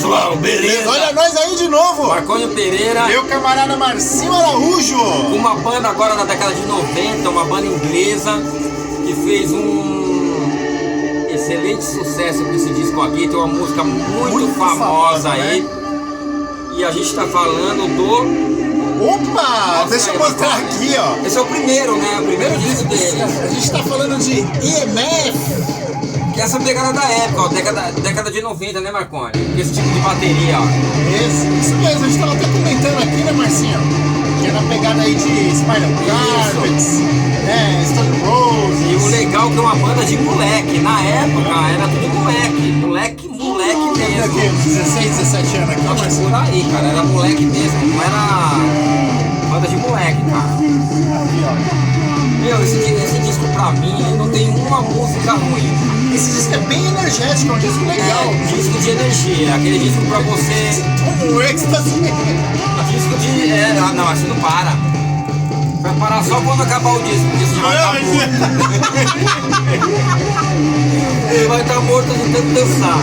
pessoal, beleza? Olha nós aí de novo! Marconio Pereira. Meu camarada Marcinho Araújo! Uma banda agora da década de 90, uma banda inglesa que fez um excelente sucesso com esse disco aqui. Tem uma música muito famosa aí. Né? E a gente tá falando do... Opa! Deixa eu mostrar aqui, ó. Esse é o primeiro, né? O primeiro disco dele. A gente tá falando de EMF. Que é essa pegada da época, ó, década de 90, né, Marconi? Esse tipo de bateria, ó. Isso mesmo, a gente tava até comentando aqui, né, Marcinho? Que é na pegada aí de Spiral Carpets, né, Stone Roses. E o legal é que é uma banda de moleque. Na época era tudo moleque. Moleque mesmo. Aqui, 16, 17 anos aqui, Acho que por aí, cara. Era moleque mesmo, não era banda de moleque, cara. Aqui, ó. Meu, esse disco pra mim não tem uma música ruim. Esse disco é bem energético, é um disco legal. É, disco de energia, aquele disco pra você... Um êxtase. Disco de... não, acho que não para. Vai parar só quando acabar o disco já vai estar morto. Ele vai estar morto de tanto dançar.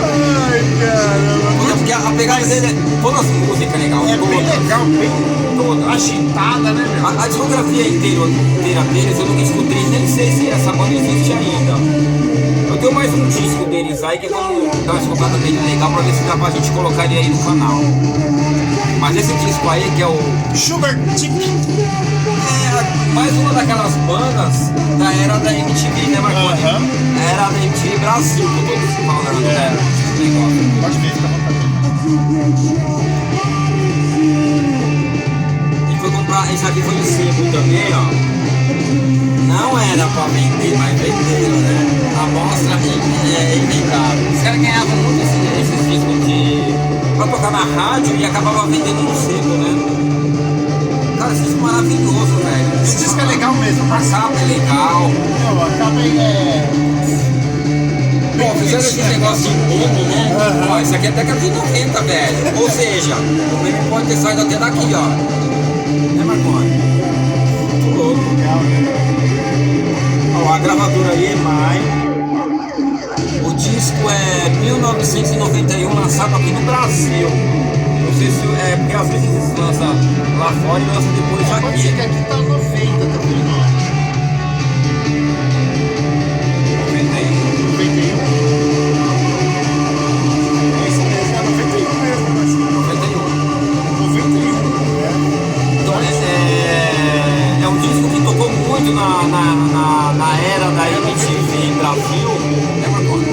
Ai, caramba. Porque a pegada dele é... Todas as músicas é legal. É bem legal, bem toda agitada, né, meu? A discografia inteira deles eu nunca escutei, nem sei se essa banda existe ainda. Eu tenho mais um disco deles aí que vamos dar uma escutada bem legal pra ver se dá pra gente colocar ele aí no canal. Mas esse disco aí que é o Sugar Tip é mais uma daquelas bandas da era da MTV, né, Marconi? Era da MTV Brasil, que eu tô falando, né? Pode ver, fica à vontade. E foi comprar, esse aqui foi o sebo também, ó. Não era pra vender, mas venderam, né? A amostra é inegável. Os caras ganhavam muito esses discos pra tocar na rádio e acabava vendendo no sebo, né? Cara, esse disco é maravilhoso, velho. Esse disco é legal mesmo. A capa é legal. Não, a capa é... Pô, fizeram esse negócio de meme, né? Ó, isso aqui é década de 90, velho. Ou seja, o meme pode ter saído até daqui, ó. Né, Marconi? Muito louco. Legal, né? Ó, a gravadora aí é EMI. O disco é 1991, lançado aqui no Brasil. Não sei se é porque às vezes eles lançam lá fora e lançam depois aqui. Pode ser que aqui tá 90 também, né? 91. É isso mesmo, é 91 mesmo, mas 91, né? Então é um disco que tocou muito na era da MTV Brasil, né, Marconi?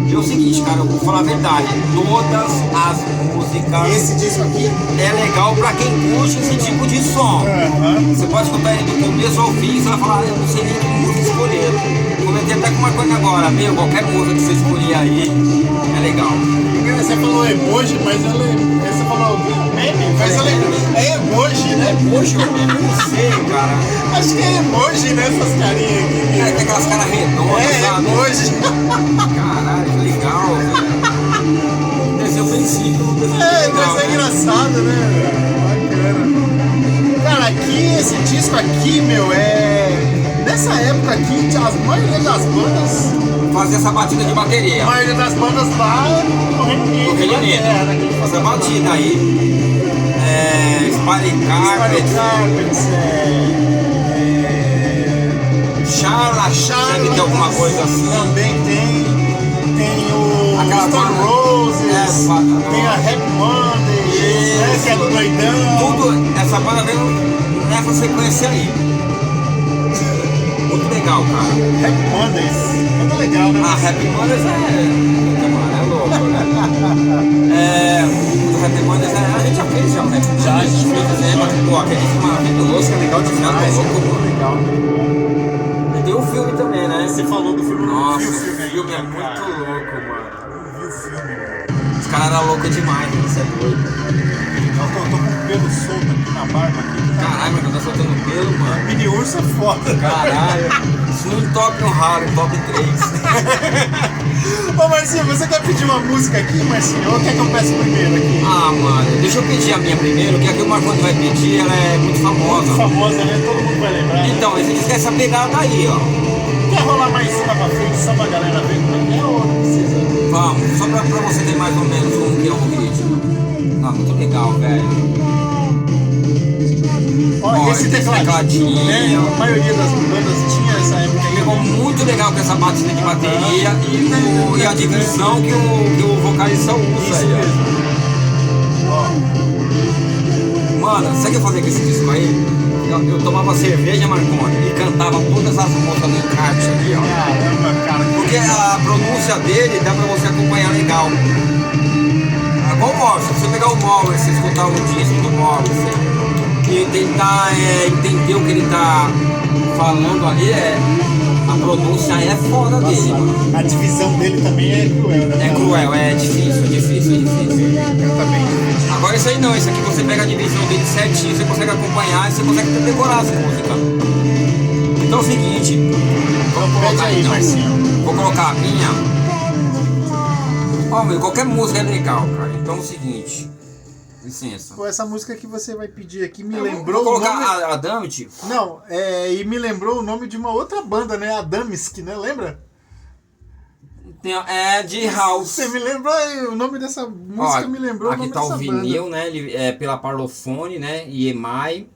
E é o seguinte, cara, eu vou falar a verdade, todas as músicas... Esse disco aqui? É legal pra quem curte esse tipo de som. Você pode escutar ele do começo ao fim e você vai falar, eu não sei nem que música escolher. Comentei até com uma coisa agora, meu, qualquer música que você escolher aí é legal. Você falou emoji, mas você falou meme, mas é emoji, né? Emoji ou meme? Eu não sei, cara. Acho que é emoji, né? Essas carinhas aqui. É, tem aquelas caras redondas, sabe? Emoji. Caralho, que legal, velho. Desenho bem simples, legal, mas é engraçado, né? Bacana. Cara, aqui, esse disco aqui, meu, nessa época aqui, a maioria das bandas fazia essa batida de bateria. A maioria das bandas lá no Reino Unido. Essa batida aí. Spiral Carpets. Charla, deve ter alguma coisa assim. Também tem o Stone Roses, tem a Happy Mondays, que é do Doidão. Tudo, essa banda veio nessa sequência aí. Muito legal, cara. Happy Mondays, muito legal, né? Happy Mondays é louco, né? O Happy Mondays a gente já fez já, né? Já, a gente fez. Pô, aquele filme maravilhoso, que é legal de ver, louco, legal. E tem o filme também, né? Você falou do filme. Nossa, o filme é muito louco, mano. Eu vi o filme. Os caras eram loucos demais, mano, isso é doido. Eu tô com o pelo solto aqui na barba. Caralho, mas eu tô soltando pelo, mano. Mini urso é foda. Caralho. Isso não top no raro, top 3. Ô Marcinho, você quer pedir uma música aqui, Marcinho? Ou quer que eu peça primeiro aqui? Ah, mano, deixa eu pedir a minha primeiro, que a que o Marconi vai pedir, ela é muito famosa. Muito famosa, né? Todo mundo vai lembrar. Então, a gente quer essa pegada aí, ó. Quer rolar mais uma pra frente, só pra galera ver como é que é ou não precisa? Vamos, só pra você ter mais ou menos como que é o ritmo. Ah, muito legal, velho. Ó, esse tecladinho, né? A maioria das bandas tinha essa época aí. Ficou muito legal com essa batida de bateria e a divisão que o vocalista usa Isso aí, ó. mesmo. Mano, sabe o que eu fazia com esse disco aí? Eu tomava cerveja, Marconi, e cantava todas as músicas do encarte ali, ó. Caramba, cara. Porque a pronúncia dele dá pra você acompanhar legal. É igual o Morrison, se você pegar o Morrison, você escutar o disco do Morrison e tentar entender o que ele tá falando ali, a pronúncia é fora dele, mano. A divisão dele também é cruel, né? É cruel, é difícil. Canta bem. Agora isso aí não, isso aqui você pega a divisão dele certinho, você consegue acompanhar e você consegue decorar as músicas. Então é o seguinte, vamos colocar aí, então. Marcinho. Vou colocar a minha. Ó, meu, qualquer música é legal, cara. Então é o seguinte. Licença. Pô, essa música que você vai pedir aqui me Eu lembrou. vou colocar o nome... a Damit. Não, e me lembrou o nome de uma outra banda, né? A Damisk, né? Lembra? É de House. Você me lembrou o nome dessa música? Ó, me lembrou o aqui nome tá dessa o vinil, né? Ele é pela Parlophone, né? EMI.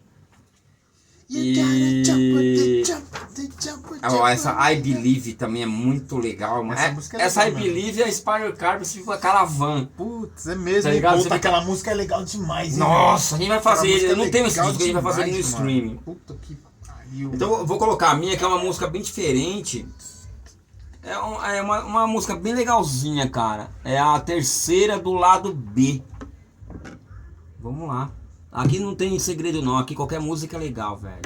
E ó, essa I Believe também é muito legal, mano. Essa I Believe é a Spiral Carpet com a Caravan. Putz, é mesmo. Tá ligado? Puta, aquela música é legal demais, hein? Nossa, a gente vai fazer. Eu não tenho esse legal disco, a gente vai fazer ele no demais, streaming. Puta que pariu. Então eu vou colocar a minha, que é uma música bem diferente. É uma música bem legalzinha, cara. É a terceira do lado B. Vamos lá. Aqui não tem segredo não, aqui qualquer música é legal, velho.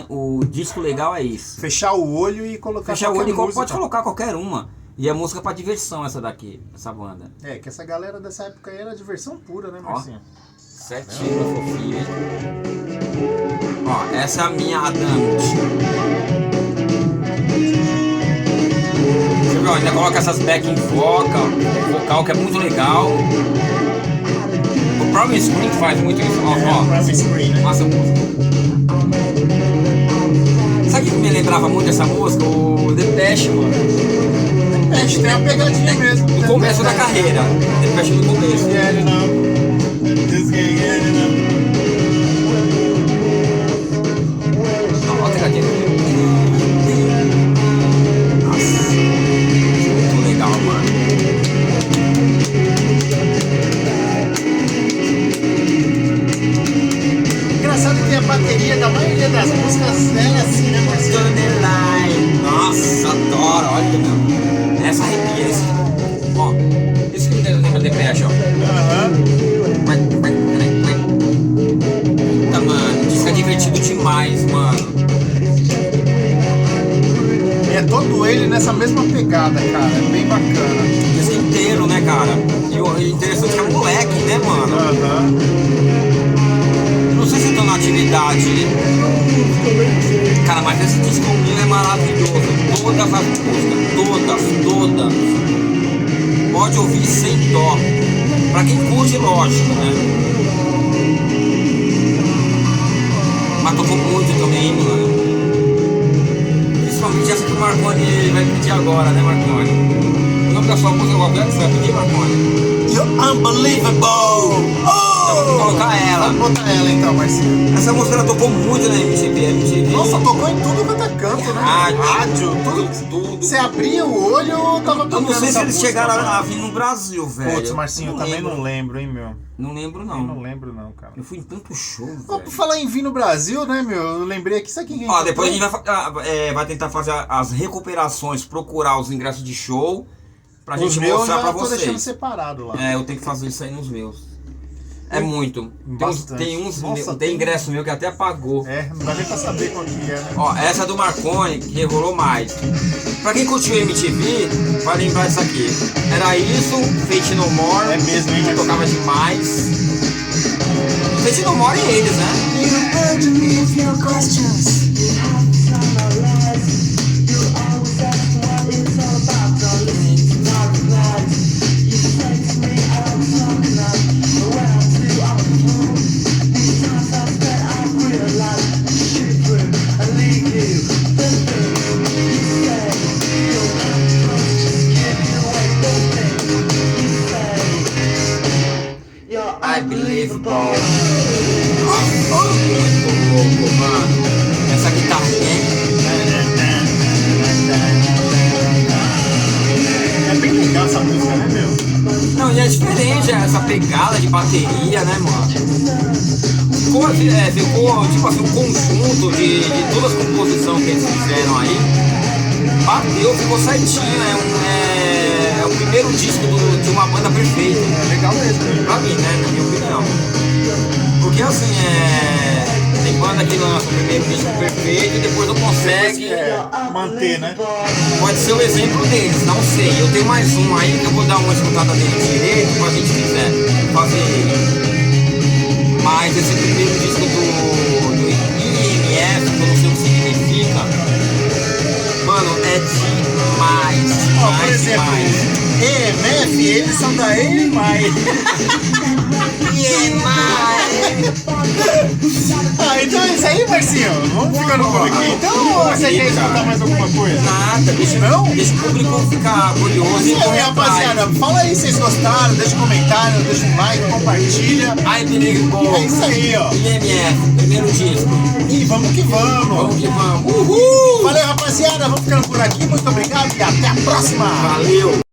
O disco legal é isso. Fechar o olho e colocar Fechar o olho e música. pode colocar qualquer uma. E a música pra diversão essa daqui, essa banda. É, que essa galera dessa época aí era diversão pura, né, Marcinho? Certinho, fofinho, hein? Ó, essa é a minha Adamant. Você viu, ainda coloca essas backing vocal que é muito legal. O próprio Screen faz muito isso, ó. Massa música. Sabe o que me lembrava muito dessa música? O Depeche, mano. Depeche tem uma pegadinha mesmo. No começo da carreira. Depeche no começo. Ó, a pegadinha. Nossa. Muito legal, mano. Engraçado que a bateria da maioria das músicas era assim, né, Marcinho? Nossa, adoro, olha, meu. Essa arrepia, esse. Ó, isso que me lembra de Depeche, ó. Puta, mano, isso é divertido demais, mano. E é todo ele nessa mesma pegada, cara. É bem bacana. Isso inteiro, né, cara? E o interessante é que é moleque, né, mano? Não sei se estão na atividade. Cara, mas esse disco é maravilhoso. Todas as músicas, todas. Pode ouvir sem dó. Pra quem curte, lógico, né? Mas tocou muito também, mano. Principalmente essa que o Marconi vai pedir agora, né, Marconi? O nome da sua música qual é que você vai pedir, Marconi? You're unbelievable! Então, vou colocar ela. Vamos botar ela então, Marcinho. Essa música ela tocou muito na MTV. Nossa, tocou em tudo quanto é canto, né? Rádio, tudo. Você abria o olho, tava tocando. Eu não sei se eles música, chegaram mano. a vir no Brasil, velho. Putz, Marcinho, eu também não lembro, hein, meu. Não lembro, não. Eu não lembro, não, cara. Eu fui em tanto show, Ó, velho. por falar em vir no Brasil, né, meu? Eu lembrei aqui, sabe quem Ó, depois a gente vai tentar fazer as recuperações, procurar os ingressos de show pra Os gente meus mostrar já pra tô deixando vocês. separado lá. É, eu tenho que fazer isso aí nos meus. É muito. Bastante. Nossa, Tem ingresso meu que até apagou. É, não dá nem pra saber qual que é, né? Ó, essa do Marconi, que revolou mais. Pra quem curtiu MTV, vai lembrar disso aqui. Era isso, Fate No More. É mesmo, hein, que Marcelo? tocava demais. Fate No More e eles, né? You urge me with your questions. You have to summarize. You always ask what it's all about. Don't listen to my replies. You say to me, I'm talking up. Where I'm to, I'm through. These times I spent, I've realized. Shoot through and leave you. The thing you say, you're not supposed to just give it away. Unbelievable. Muito louco, mano. Essa guitarrinha, hein? É bem legal essa música, né, meu? Não, e é diferente essa pegada de bateria, né, mano? Ficou tipo assim, um conjunto de todas as composições que eles fizeram aí. Bateu, ficou certinho, é o primeiro disco de uma banda perfeita. É legal mesmo. Pra mim, né, na minha opinião. Porque assim, tem banda que lança o primeiro disco perfeito e depois não consegue Manter, né? Pode ser o exemplo deles, não sei. Eu tenho mais um aí que eu vou dar uma escutada dele direito pra gente quiser fazer ele. Mas esse primeiro disco do IMF, que eu não sei o que significa, mano, é demais, Ó, por demais, exemplo, demais. EMF, eles são da EMI. Ah, então é isso aí, Marcinho. Vamos ficando por aqui. Então, ou você quer escutar mais alguma coisa? Nada, deixa o público ficar curioso. E aí, rapaziada, fala aí se vocês gostaram, deixa um comentário, deixa um like, compartilha. Ai, Unbelievable. É isso aí, ó. IMF, primeiro disco. E vamos que vamos. Vamos que vamos. Uhul! Valeu, rapaziada. Vamos ficando por aqui. Muito obrigado e até a próxima. Valeu!